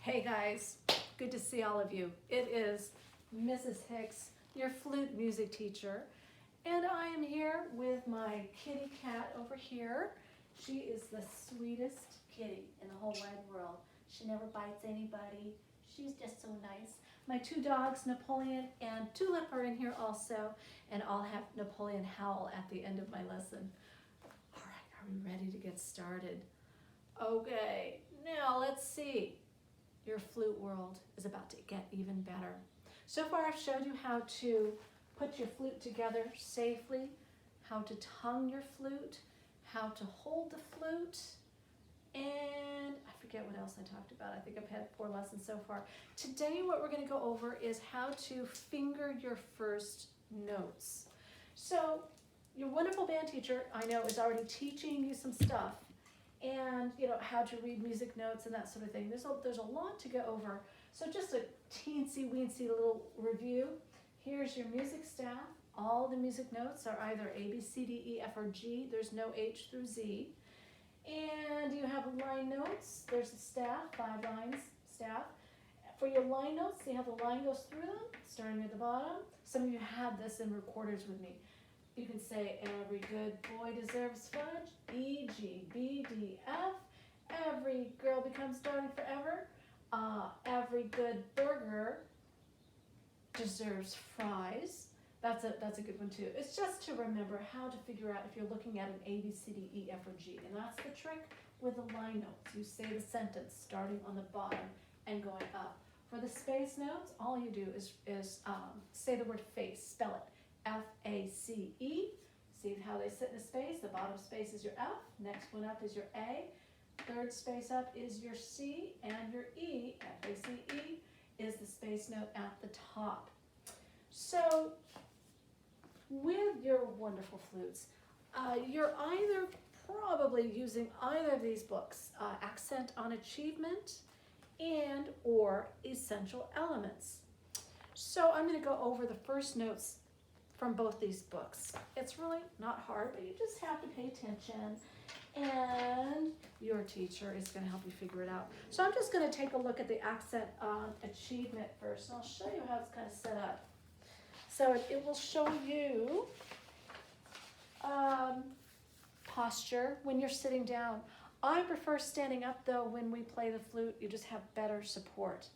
Hey guys, good to see all of you. It is Mrs. Hicks, your flute music teacher, and I am here with my kitty cat over here. She is the sweetest kitty in the whole wide world. She never bites anybody. She's just so nice. My two dogs, Napoleon and Tulip, are in here also, and I'll have Napoleon howl at the end of my lesson. All right, are we ready to get started? Okay, now let's see. Your flute world is about to get even better. So far I've showed you how to put your flute together safely, how to tongue your flute, how to hold the flute, and I forget what else I talked about. I think I've had 4 lessons so far. Today what we're going to go over is how to finger your first notes. So your wonderful band teacher, I know, is already teaching you some stuff, and how to read music notes and that sort of thing. There's a lot to go over. So just a teensy weensy little review. Here's your music staff. All the music notes are either A, B, C, D, E, F, or G. There's no H through Z. And you have line notes. There's a staff, 5 lines staff. For your line notes, see how the line goes through them, starting at the bottom. Some of you had this in recorders with me. You can say, every good boy deserves fudge, E, G, B, D, F. Every girl becomes darling forever. Every good burger deserves fries. That's a good one too. It's just to remember how to figure out if you're looking at an A, B, C, D, E, F, or G. And that's the trick with the line notes. You say the sentence starting on the bottom and going up. For the space notes, all you do is say the word face, spell it. F-A-C-E. See how they sit in the space? The bottom space is your F. Next one up is your A. Third space up is your C, and your E, F-A-C-E, is the space note at the top. So with your wonderful flutes, you're either probably using either of these books, Accent on Achievement and or Essential Elements. So I'm going to go over the first notes from both these books. It's really not hard, but you just have to pay attention, and your teacher is going to help you figure it out. So I'm just going to take a look at the Accent on Achievement first, and I'll show you how it's kind of set up. So it will show you posture when you're sitting down. I prefer standing up though when we play the flute. You just have better support.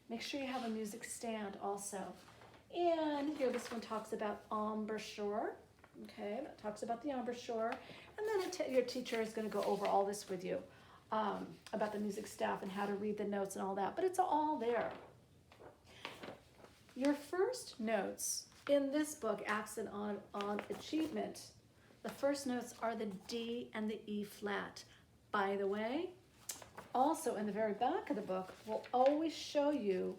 Make sure you have a music stand also. And here this one talks about embouchure. Okay, that talks about the embouchure. And then your teacher is going to go over all this with you about the music staff and how to read the notes and all that. But it's all there. Your first notes in this book, Accent on Achievement, the first notes are the D and the E flat. By the way, also in the very back of the book, will always show you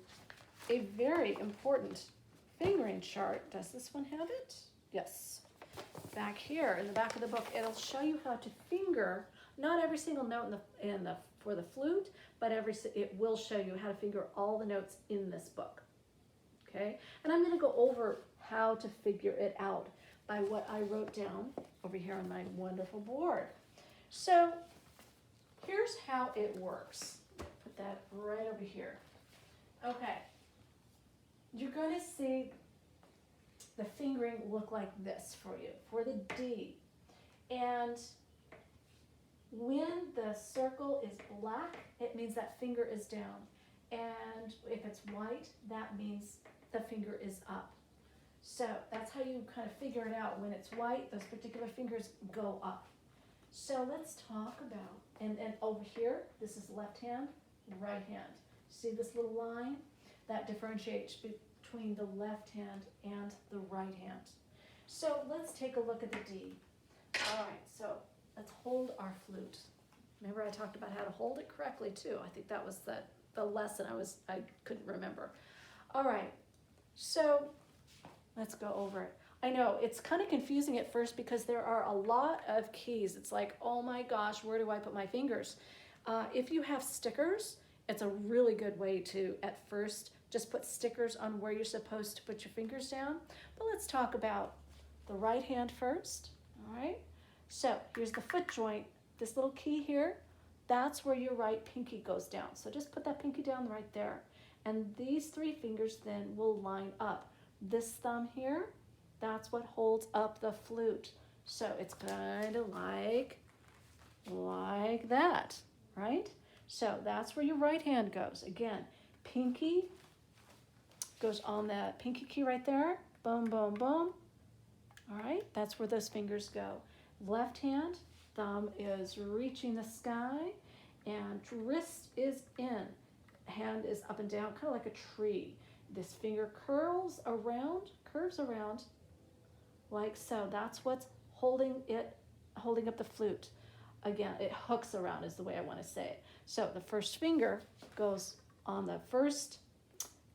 a very important fingering chart. Does this one have it? Yes. Back here in the back of the book, it'll show you how to finger, not every single note for the flute, but it will show you how to finger all the notes in this book. Okay? And I'm going to go over how to figure it out by what I wrote down over here on my wonderful board. So here's how it works. Put that right over here. Okay. You're going to see the fingering look like this for you, for the D. And when the circle is black, it means that finger is down. And if it's white, that means the finger is up. So that's how you kind of figure it out. When it's white, those particular fingers go up. So let's talk about, and over here, this is left hand, right hand. See this little line? That differentiates between the left hand and the right hand. So let's take a look at the D. All right, so let's hold our flute. Remember I talked about how to hold it correctly too. I think that was the lesson I couldn't remember. All right, so let's go over it. I know it's kind of confusing at first because there are a lot of keys. It's like, oh my gosh, where do I put my fingers? If you have stickers, it's a really good way to, at first, just put stickers on where you're supposed to put your fingers down. But let's talk about the right hand first, all right? So here's the foot joint. This little key here, that's where your right pinky goes down. So just put that pinky down right there. And these 3 fingers then will line up. This thumb here, that's what holds up the flute. So it's kind of like that, right? So that's where your right hand goes. Again, pinky goes on that pinky key right there. Boom, boom, boom. All right, that's where those fingers go. Left hand, thumb is reaching the sky, and wrist is in. Hand is up and down, kind of like a tree. This finger curves around like so. That's what's holding up the flute. Again, it hooks around is the way I want to say it. So the first finger goes on the first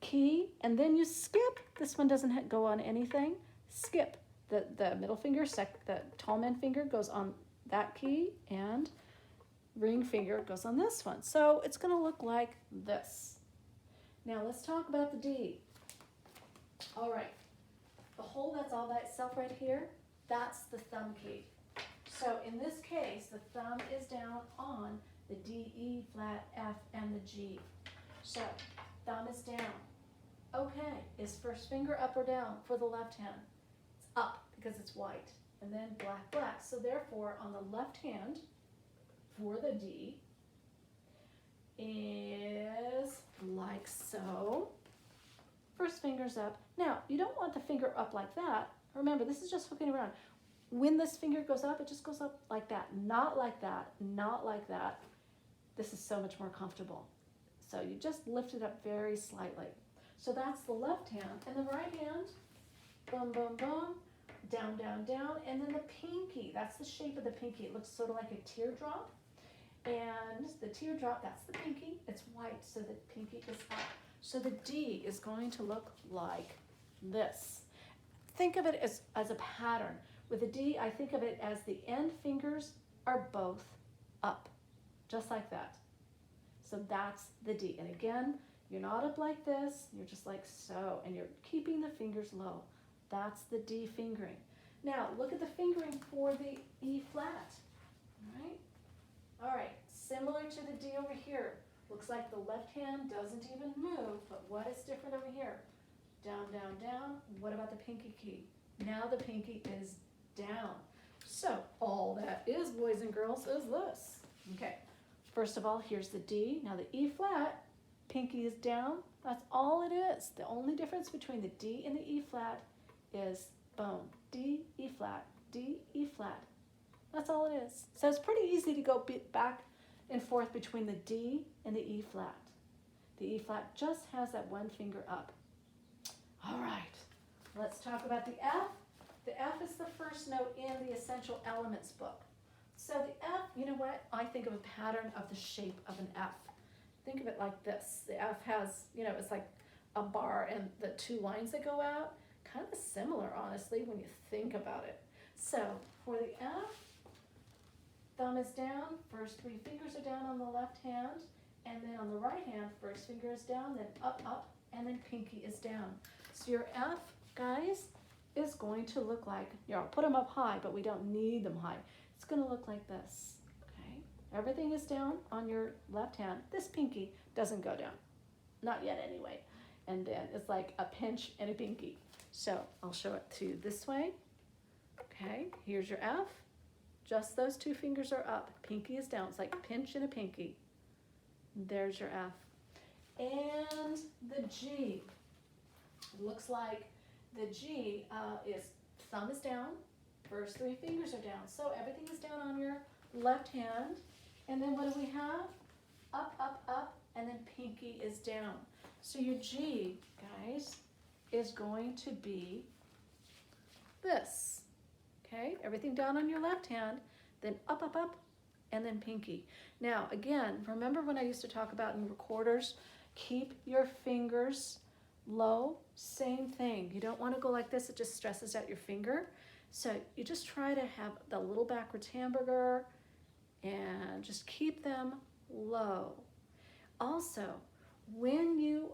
key, and then you skip. This one doesn't go on anything. Skip. The middle finger, the tall man finger goes on that key, and ring finger goes on this one. So it's going to look like this. Now let's talk about the D. All right. The hole that's all by itself right here, that's the thumb key. So in this case, the thumb is down on the D, E flat, F, and the G. So thumb is down. Okay, is first finger up or down for the left hand? It's up because it's white. And then black, black. So therefore, on the left hand, for the D, is like so. First finger's up. Now, you don't want the finger up like that. Remember, this is just hooking around. When this finger goes up, it just goes up like that. Not like that. Not like that. This is so much more comfortable. So you just lift it up very slightly. So that's the left hand. And the right hand, boom, boom, boom, down, down, down. And then the pinky, that's the shape of the pinky. It looks sort of like a teardrop. And the teardrop, that's the pinky. It's white, so the pinky is up. So the D is going to look like this. Think of it as a pattern. With the D, I think of it as the end fingers are both up, just like that. So that's the D. And again, you're not up like this, you're just like so, and you're keeping the fingers low. That's the D fingering. Now, look at the fingering for the E flat, all right, similar to the D over here. Looks like the left hand doesn't even move, but what is different over here? Down, down, down. What about the pinky key? Now the pinky is down. So all that is, boys and girls, is this. Okay, first of all, here's the D. Now the E flat, pinky is down. That's all it is. The only difference between the D and the E flat is boom, D, E flat, D, E flat. That's all it is. So it's pretty easy to go back and forth between the D and the E flat. The E flat just has that one finger up. All right, let's talk about the F. The F is the first note in the Essential Elements book. So the F, you know what? I think of a pattern of the shape of an F. Think of it like this. The F has, it's like a bar and the 2 lines that go out. Kind of similar, honestly, when you think about it. So for the F, thumb is down, first 3 fingers are down on the left hand, and then on the right hand, first finger is down, then up, up, and then pinky is down. So your F, guys, is going to look like, I'll put them up high, but we don't need them high. It's going to look like this, okay? Everything is down on your left hand. This pinky doesn't go down, not yet anyway. And then it's like a pinch and a pinky. So I'll show it to you this way. Okay, here's your F. Just those 2 fingers are up. Pinky is down. It's like a pinch and a pinky. There's your F. And the G. It looks like the G is thumb is down. First 3 fingers are down. So everything is down on your left hand. And then what do we have? Up, up, up, and then pinky is down. So your G, guys, is going to be this. Okay, everything down on your left hand, then up, up, up, and then pinky. Now, again, remember when I used to talk about in recorders, keep your fingers low, same thing. You don't want to go like this, it just stresses out your finger. So you just try to have the little backwards hamburger and just keep them low. Also, when you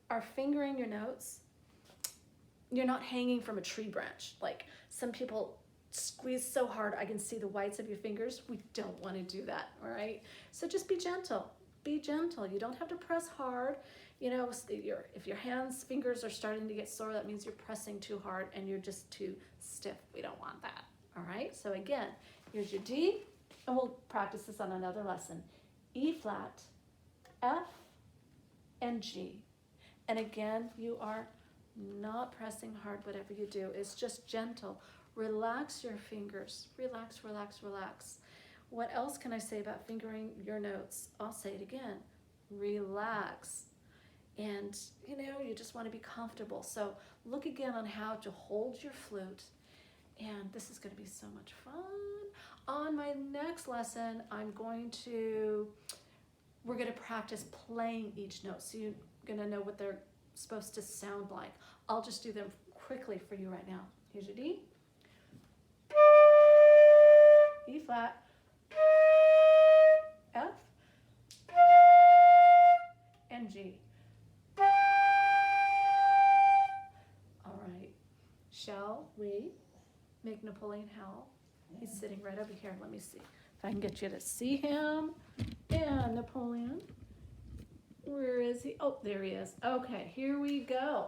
are fingering your notes, you're not hanging from a tree branch. Like some people squeeze so hard I can see the whites of your fingers. We don't want to do that, all right? So just be gentle. Be gentle. You don't have to press hard. You know, if your fingers are starting to get sore, that means you're pressing too hard and you're just too stiff. We don't want that, all right? So again, here's your D, and we'll practice this on another lesson. E flat, F, and G. And again, you are not pressing hard. Whatever you do, it's just gentle. Relax your fingers. Relax, relax, relax. What else can I say about fingering your notes? I'll say it again. Relax. And, you know, you just want to be comfortable. So look again on how to hold your flute. And this is going to be so much fun. On my next lesson, we're going to practice playing each note. So you're going to know what they're supposed to sound like. I'll just do them quickly for you right now. Here's your D. E flat. F. And G. All right. Shall we make Napoleon howl? He's sitting right over here. Let me see if I can get you to see him. And Napoleon. Where is he? Oh, there he is. Okay, here we go.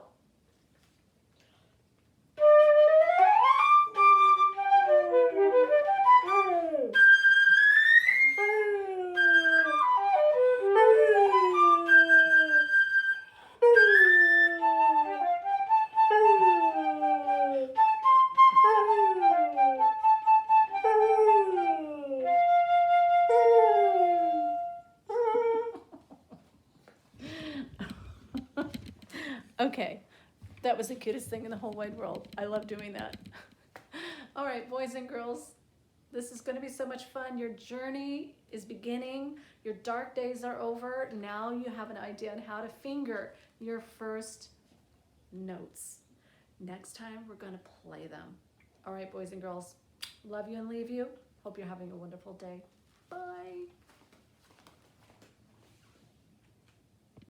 Okay, that was the cutest thing in the whole wide world. I love doing that. All right, boys and girls, this is going to be so much fun. Your journey is beginning. Your dark days are over. Now you have an idea on how to finger your first notes. Next time, we're going to play them. All right, boys and girls, love you and leave you. Hope you're having a wonderful day. Bye.